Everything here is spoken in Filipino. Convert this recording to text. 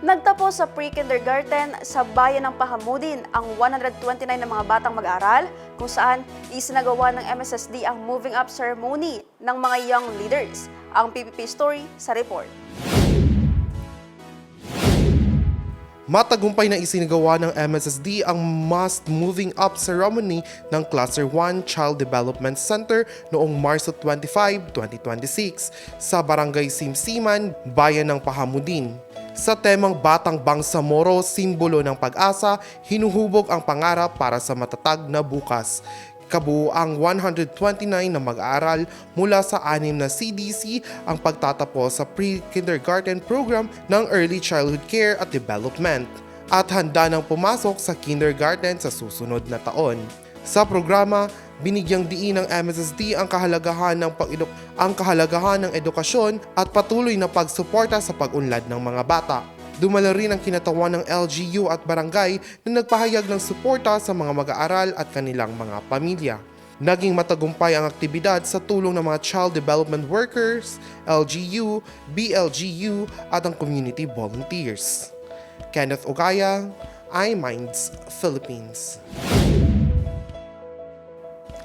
Nagtapos sa pre-kindergarten sa bayan ng Pahamudin ang 129 na mga batang mag-aaral kung saan isinagawa ng MSSD ang moving up ceremony ng mga young leaders. Ang PPP story sa report. Matagumpay na isinagawa ng MSSD ang Must Moving Up Ceremony ng Cluster 1 Child Development Center noong Marso 25, 2026 sa Barangay Simsiman, Bayan ng Pahamudin. Sa temang Batang Bangsamoro, simbolo ng pag-asa, hinuhubog ang pangarap para sa matatag na bukas. Kabuuang 129 na mag-aaral mula sa 6 na CDC ang pagtatapos sa pre-kindergarten program ng Early Childhood Care at Development at handa nang pumasok sa kindergarten sa susunod na taon. Sa programa, binigyang diin ng MSSD ang kahalagahan ng edukasyon at patuloy na pagsuporta sa pag-unlad ng mga bata. Dumalo rin ang kinatawan ng LGU at barangay na nagpahayag ng suporta sa mga mag-aaral at kanilang mga pamilya. Naging matagumpay ang aktibidad sa tulong ng mga Child Development Workers, LGU, BLGU at ang community volunteers. Kenneth Ogaya, iMinds Philippines.